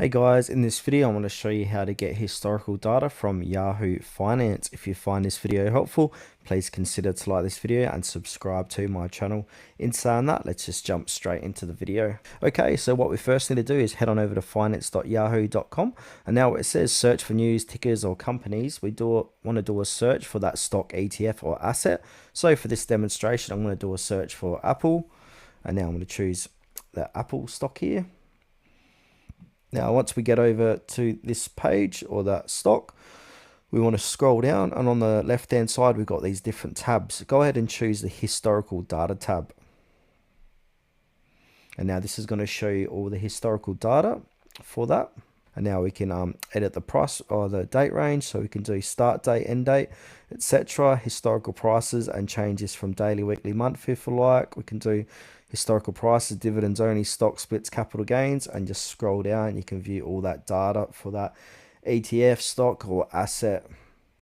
Hey guys, in this video I want to show you how to get historical data from Yahoo Finance. If you find this video helpful, please consider to like this video and subscribe to my channel. In saying that, let's just jump straight into the video. Okay, so what we first need to do is head on over to finance.yahoo.com, and now it says search for news, tickers or companies. We want to do a search for that stock, ETF or asset. So for this demonstration, I'm going to do a search for Apple, and now I'm going to choose the Apple stock here. Now, once we get over to this page or that stock, we want to scroll down, and on the left hand side, we've got these different tabs. Go ahead and choose the historical data tab. And now this is going to show you all the historical data for that. And now we can edit the price or the date range. So we can do start date, end date, etc. Historical prices and changes from daily, weekly, monthly if you like. We can do historical prices, dividends only, stock splits, capital gains, and just scroll down. You can view all that data for that ETF, stock or asset.